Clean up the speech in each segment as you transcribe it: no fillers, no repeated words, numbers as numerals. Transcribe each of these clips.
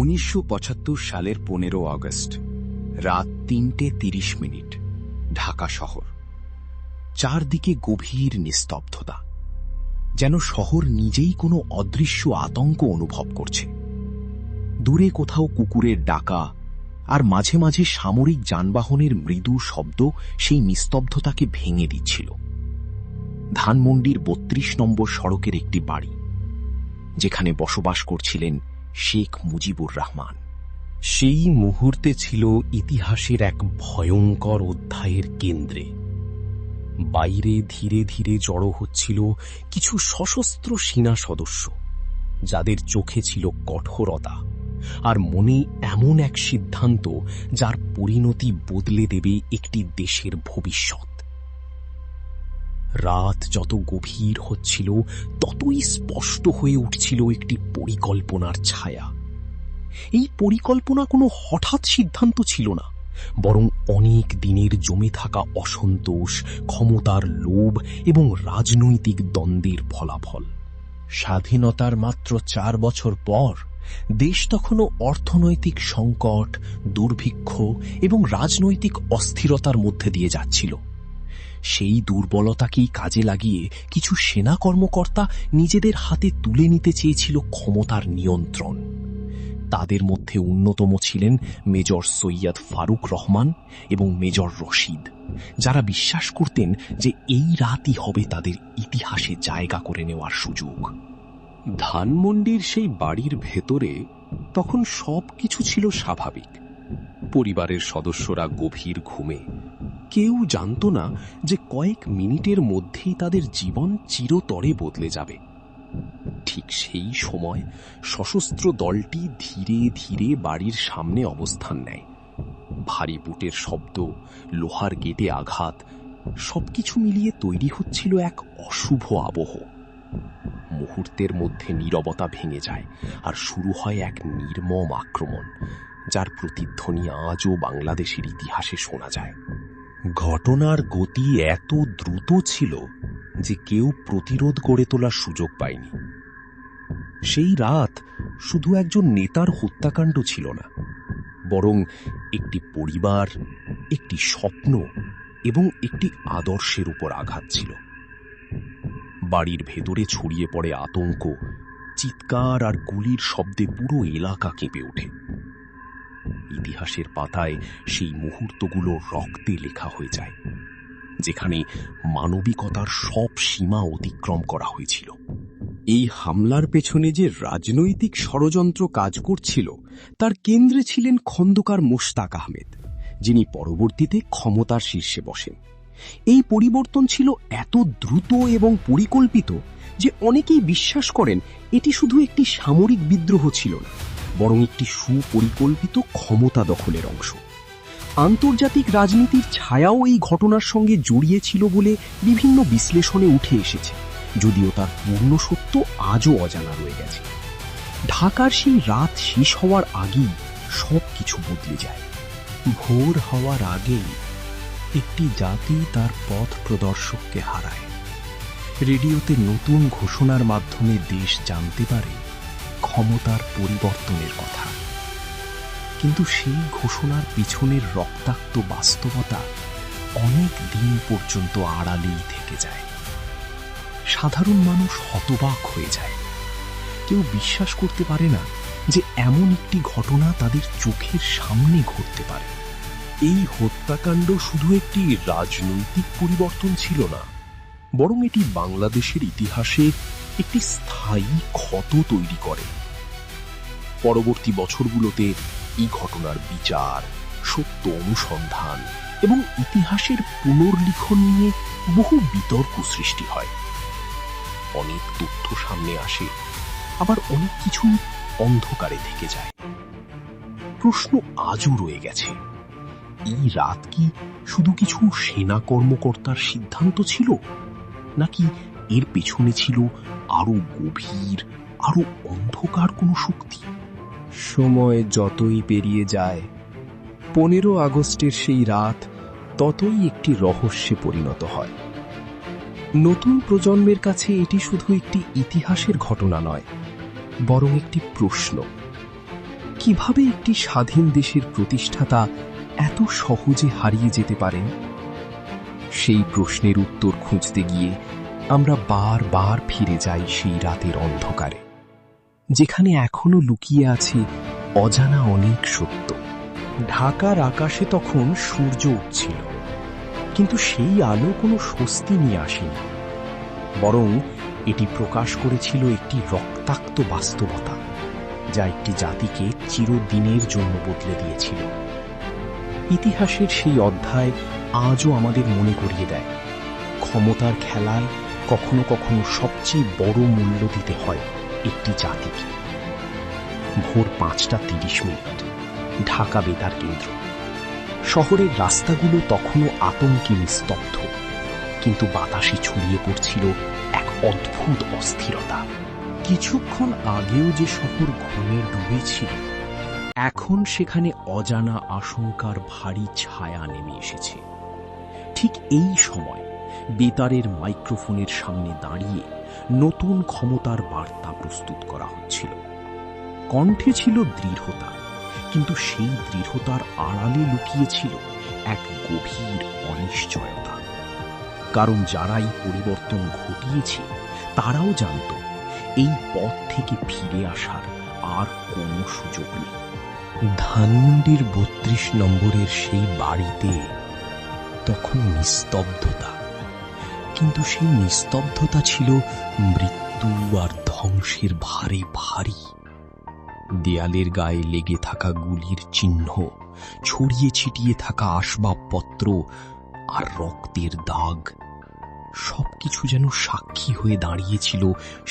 1975 সালের 15 আগস্ট রাত 3:30 ঢাকা শহর। চারদিকে গভীর নিস্তব্ধতা, যেন শহর নিজেই কোনো অদৃশ্য আতঙ্ক অনুভব করছে। দূরে কোথাও কুকুরের ডাকা আর মাঝে মাঝে সামরিক যানবাহনের মৃদু শব্দ সেই নিস্তব্ধতাকে ভেঙে দিচ্ছিল। ধানমন্ডির 32 নম্বর সড়কের একটি বাড়ি, যেখানে বসবাস করছিলেন শেখ মুজিবুর রহমান। সেই মুহূর্তে ছিল ইতিহাসের এক ভয়ঙ্কর অধ্যায়ের কেন্দ্রে। বাইরে ধীরে ধীরে জড়ো হচ্ছিল কিছু সশস্ত্র সেনা সদস্য, যাদের চোখে ছিল কঠোরতা আর মনে এমন এক সিদ্ধান্ত যার পরিণতি বদলে দেবে একটি দেশের ভবিষ্যৎ। রাত যত গভীর হচ্ছিল, ততই স্পষ্ট হয়ে উঠছিল একটি পরিকল্পনার ছায়া। এই পরিকল্পনা কোনো হঠাৎ সিদ্ধান্ত ছিল না, বরং অনেক দিনের জমে থাকা অসন্তোষ, ক্ষমতার লোভ এবং রাজনৈতিক দ্বন্দ্বের ফলাফল। স্বাধীনতার মাত্র 4 বছর পর দেশ তখনও অর্থনৈতিক সংকট, দুর্ভিক্ষ এবং রাজনৈতিক অস্থিরতার মধ্যে দিয়ে যাচ্ছিল। সেই দুর্বলতাকেই কাজে লাগিয়ে কিছু সেনা কর্মকর্তা নিজেদের হাতে তুলে নিতে চেয়েছিল ক্ষমতার নিয়ন্ত্রণ। তাদের মধ্যে অন্যতম ছিলেন মেজর সৈয়দ ফারুক রহমান এবং মেজর রশিদ, যারা বিশ্বাস করতেন যে এই রাতই হবে তাদের ইতিহাসে জায়গা করে নেওয়ার সুযোগ। ধানমন্ডির সেই বাড়ির ভেতরে তখন সবকিছু ছিল স্বাভাবিক। পরিবারের সদস্যরা গভীর ঘুমে। কেউ জানত না যে কয়েক মিনিটের মধ্যেই তাদের জীবন চিরতরে বদলে যাবে। ঠিক সেই সময় সশস্ত্র দলটি ধীরে ধীরে বাড়ির সামনে অবস্থান নেয়। ভারী বুটের শব্দ, লোহার গেটে আঘাত, সবকিছু মিলিয়ে তৈরি হচ্ছিল এক অশুভ আবহ। মুহূর্তের মধ্যে নীরবতা ভেঙে যায় আর শুরু হয় এক নির্মম আক্রমণ, যার প্রতিধ্বনি আজও বাংলাদেশের ইতিহাসে শোনা যায়। ঘটনার গতি এত দ্রুত ছিল যে কেউ প্রতিরোধ গড়ে তোলার সুযোগ পায়নি। সেই রাত শুধু একজন নেতার হত্যাকাণ্ড ছিল না, বরং একটি পরিবার, একটি স্বপ্ন এবং একটি আদর্শের উপর আঘাত ছিল। বাড়ির ভেতরে ছড়িয়ে পড়ে আতঙ্ক, চিৎকার আর গুলির শব্দে পুরো এলাকা কেঁপে ওঠে। ইতিহাসের পাতায় সেই মুহূর্তগুলো রক্তে লেখা হয়ে যায়, যেখানে মানবিকতার সব সীমা অতিক্রম করা হয়েছিল। এই হামলার পেছনে যে রাজনৈতিক ষড়যন্ত্র কাজ করছিল, তার কেন্দ্রে ছিলেন খন্দকার মোশতাক আহমেদ, যিনি পরবর্তীতে ক্ষমতার শীর্ষে বসেন। এই পরিবর্তন ছিল এত দ্রুত এবং পরিকল্পিত যে অনেকেই বিশ্বাস করেন এটি শুধু একটি সামরিক বিদ্রোহ ছিল না, বরং একটি সুপরিকল্পিত ক্ষমতা দখলের অংশ। আন্তর্জাতিক রাজনীতির ছায়াও এই ঘটনার সঙ্গে জড়িয়ে ছিল বলে বিভিন্ন বিশ্লেষণে উঠে এসেছে, যদিও তার পূর্ণ সত্য আজও অজানা রয়ে গেছে। ঢাকার সেই রাত শেষ হওয়ার আগেই সবকিছু বদলে যায়। ভোর হওয়ার আগেই একটি জাতি তার পথ প্রদর্শককে হারায়। রেডিওতে নতুন ঘোষণার মাধ্যমে দেশ জানতে পারে ক্ষমতার পরিবর্তনের কথা, কিন্তু সেই ঘোষণার পিছনের রক্তাক্ত বাস্তবতা অনেক দিন পর্যন্ত আড়ালেই থেকে যায়। সাধারণ মানুষ হতবাক হয়ে যায়। কেউ বিশ্বাস করতে পারে না যে এমন একটি ঘটনা তাদের চোখের সামনে ঘটতে পারে। এই হত্যাকাণ্ড শুধু একটি রাজনৈতিক পরিবর্তন ছিল না, বরং এটি বাংলাদেশের ইতিহাসে একটি স্থায়ী ক্ষত তৈরি করে। পরবর্তী বছরগুলোতে এই ঘটনার বিচার, সত্য অনুসন্ধান এবং ইতিহাসের পুনর্লিখন নিয়ে বহু বিতর্ক সৃষ্টি হয়। অনেক তথ্য সামনে আসে, আবার অনেক কিছুই অন্ধকারে থেকে যায়। প্রশ্ন আজও রয়ে গেছে, এই রাত কি শুধু কিছু সেনা কর্মকর্তার সিদ্ধান্ত ছিল, নাকি এর পেছনে ছিল আরো গভীর, আরো অন্ধকার কোনো শক্তি? সময় যতই পেরিয়ে যায়, 15 আগস্টের সেই রাত ততই একটি রহস্যে পরিণত হয়। নতুন প্রজন্মের কাছে এটি শুধু একটি ইতিহাসের ঘটনা নয়, বরং একটি প্রশ্ন। কিভাবে একটি স্বাধীন দেশের প্রতিষ্ঠাতা এত সহজে হারিয়ে যেতে পারেন? সেই প্রশ্নের উত্তর খুঁজতে গিয়ে আমরা বারবার ফিরে যাই সেই রাতের অন্ধকারে, যেখানে এখনো লুকিয়ে আছে অজানা অনেক সত্য। ঢাকার আকাশে তখন সূর্য উঠছিল, কিন্তু সেই আলো কোনো স্বস্তি নিয়ে আসেনি, বরং এটি প্রকাশ করেছিল একটি রক্তাক্ত বাস্তবতা, যা একটি জাতিকে চিরদিনের জন্য বদলে দিয়েছিল। ইতিহাসের সেই অধ্যায় আজও আমাদের মনে করিয়ে দেয়, ক্ষমতার খেলায় কখনো কখনো সবচেয়ে বড় মূল্য দিতে হয় একটি জাতিকে। ভোর 5:30, ঢাকা বেতার কেন্দ্র। শহরের রাস্তাগুলো তখনও আতঙ্কে নিস্তব্ধ, কিন্তু বাতাসে ছড়িয়ে পড়ছিল এক অদ্ভুত অস্থিরতা। কিছুক্ষণ আগেও যে শহর ঘুমের ডুবে ছিল, এখন সেখানে অজানা আশঙ্কার ভারী ছায়া নেমে এসেছে। ঠিক এই সময় বেতারের মাইক্রোফোনের সামনে দাঁড়িয়ে নতুন ক্ষমতার বার্তা প্রস্তুত করা হচ্ছিল। কণ্ঠে ছিল দৃঢ়তা, কিন্তু সেই দৃঢ়তার আড়ালে লুকিয়েছিল এক গভীর অনিশ্চয়তা। কারণ যারা এই পরিবর্তন ঘটিয়েছে তারাও জানত এই পথ থেকে ফিরে আসার আর কোনো সুযোগ নেই। ধানমন্ডির 32 নম্বরের সেই বাড়িতে তখন নিস্তব্ধতা, কিন্তু সেই নিস্তব্ধতা ছিল মৃত্যু আর ধ্বংসের ভারে ভারী। দেয়ালের গায়ে লেগে থাকা গুলির চিহ্ন, ছড়িয়ে ছিটিয়ে থাকা আসবাবপত্র আর রক্তের দাগ, সবকিছু যেন সাক্ষী হয়ে দাঁড়িয়েছিল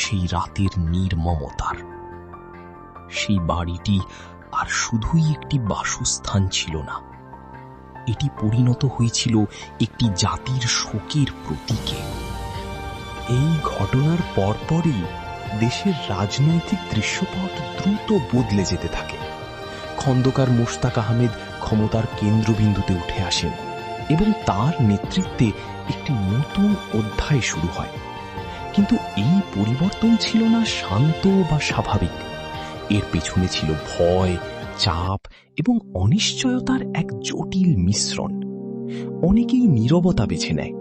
সেই রাতের নির্মমতার। সেই বাড়িটি আর শুধুই একটি বাসস্থান ছিল না, এটি পরিণত হয়েছিল একটি জাতির শোকের প্রতীকে। এই ঘটনার পরপরই দেশের রাজনৈতিক দৃশ্যপট দ্রুত বদলে যেতে থাকে। খন্দকার মোশতাক আহমেদ ক্ষমতার কেন্দ্রবিন্দুতে উঠে আসেন এবং তার নেতৃত্বে একটি নতুন অধ্যায় শুরু হয়। কিন্তু এই পরিবর্তন ছিল না শান্ত বা স্বাভাবিক। এর পেছনে ছিল ভয়, চাপ এবং অনিশ্চয়তার এক জটিল মিশ্রণ। অনেকেই নীরবতা বেছে নেয়,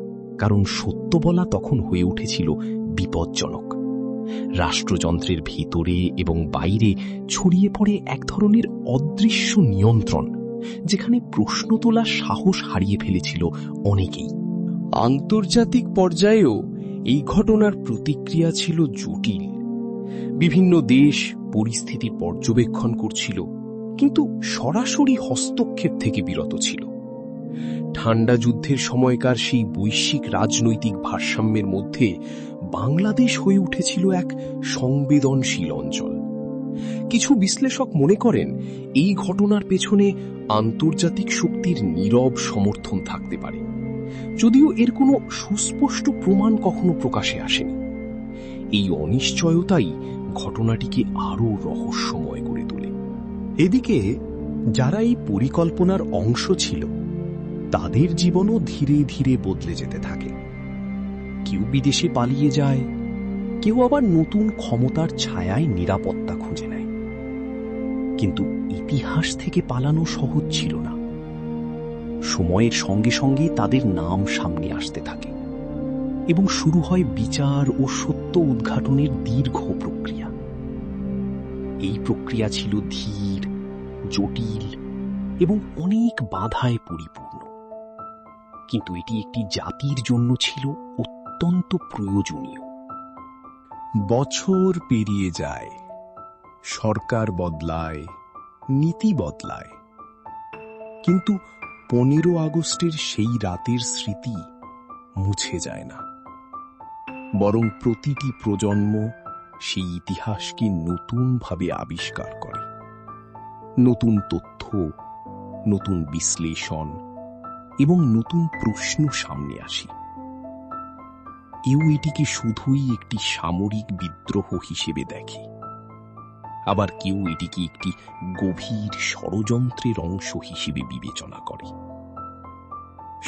কারণ সত্য বলা তখন হয়ে উঠেছিল বিপজ্জনক। রাষ্ট্রযন্ত্রের ভিতরে এবং বাইরে ছড়িয়ে পড়ে এক ধরনের অদৃশ্য নিয়ন্ত্রণ, যেখানে প্রশ্ন তোলার সাহস হারিয়ে ফেলেছিল অনেকেই। আন্তর্জাতিক পর্যায়েও এই ঘটনার প্রতিক্রিয়া ছিল জটিল। বিভিন্ন দেশ পরিস্থিতি পর্যবেক্ষণ করছিল, কিন্তু সরাসরি হস্তক্ষেপ থেকে বিরত ছিল। ঠান্ডা যুদ্ধের সময়কার সেই বৈশ্বিক রাজনৈতিক ভারসাম্যের মধ্যে বাংলাদেশ হয়ে উঠেছিল এক সংবেদনশীল অঞ্চল। কিছু বিশ্লেষক মনে করেন এই ঘটনার পেছনে আন্তর্জাতিক শক্তির নীরব সমর্থন থাকতে পারে, যদিও এর কোনো সুস্পষ্ট প্রমাণ কখনো প্রকাশে আসেনি। এই অনিশ্চয়তাই ঘটনাটিকে আরো রহস্যময় করে তোলে। এদিকে যারা এই পরিকল্পনার অংশ ছিল, তাদের জীবনও ধীরে ধীরে বদলে যেতে থাকে। কেউ বিদেশে পালিয়ে যায়, কেউ আবার নতুন ক্ষমতার ছায়ায় নিরাপত্তা খুঁজে নেয়। কিন্তু ইতিহাস থেকে পালানো সহজ ছিল না। সময়ের সঙ্গে সঙ্গে তাদের নাম সামনে আসতে থাকে এবং শুরু হয় বিচার ও সত্য উদ্ঘাটনের দীর্ঘ প্রক্রিয়া। এই প্রক্রিয়া ছিল ধীর, জটিল এবং অনেক বাধায় পরিপূর্ণ, কিন্তু এটি একটি জাতির জন্য ছিল অত্যন্ত প্রয়োজনীয়। বছর পেরিয়ে যায়, সরকার বদলায়, নীতি বদলায়, কিন্তু 15 আগস্টের সেই রাতের স্মৃতি মুছে যায় না। বরং প্রতিটি প্রজন্ম সেই ইতিহাসকে নতুনভাবে আবিষ্কার করে। নতুন তথ্য, নতুন বিশ্লেষণ এবং নতুন প্রশ্ন সামনে আসে। কেউ এটিকে শুধুই একটি সামরিক বিদ্রোহ হিসেবে দেখে, আবার কেউ এটিকে একটি গভীর ষড়যন্ত্রের অংশ হিসেবে বিবেচনা করে।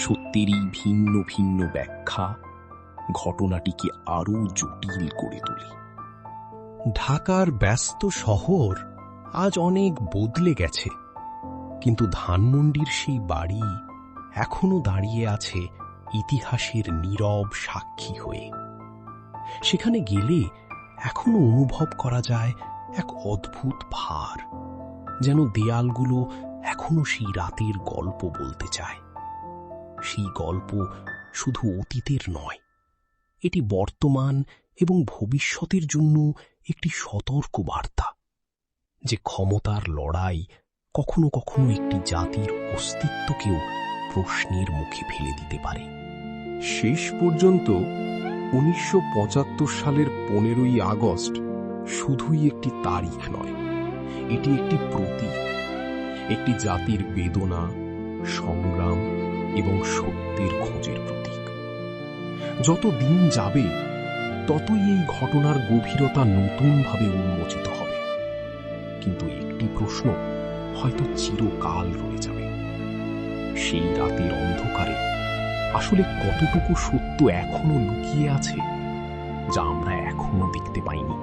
সত্যেরই ভিন্ন ভিন্ন ব্যাখ্যা ঘটনাটিকে আরো জটিল করে তোলে। ঢাকার ব্যস্ত শহর আজ অনেক বদলে গেছে, কিন্তু ধানমন্ডির সেই বাড়ি এখনো দাঁড়িয়ে আছে ইতিহাসের নীরব সাক্ষী হয়ে। সেখানে গেলে এখনো অনুভব করা যায় এক অদ্ভুত ভার, যেন দেয়ালগুলো এখনো সেই রাতের গল্প বলতে চায়। সেই গল্প শুধু অতীতের নয়, এটি বর্তমান এবং ভবিষ্যতের জন্য একটি সতর্ক বার্তা, যে ক্ষমতার লড়াই কখনো কখনো একটি জাতির অস্তিত্বকেও প্রশ্নের মুখে ফেলে দিতে পারে। শেষ পর্যন্ত 1975 সালের 15ই আগস্ট শুধুই একটি তারিখ নয়, এটি একটি প্রতীক, একটি জাতির বেদনা, সংগ্রাম এবং সত্যের খোঁজের প্রতীক। যত দিন যাবে ততই এই ঘটনার গভীরতা নতুনভাবে উন্মোচিত হবে, কিন্তু একটি প্রশ্ন হয়তো চিরকাল রয়ে যাবে: সেই রাতের অন্ধকারে আসলে কতটুকু সত্য এখনো লুকিয়ে আছে, যা আমরা এখনো দেখতে পাইনি।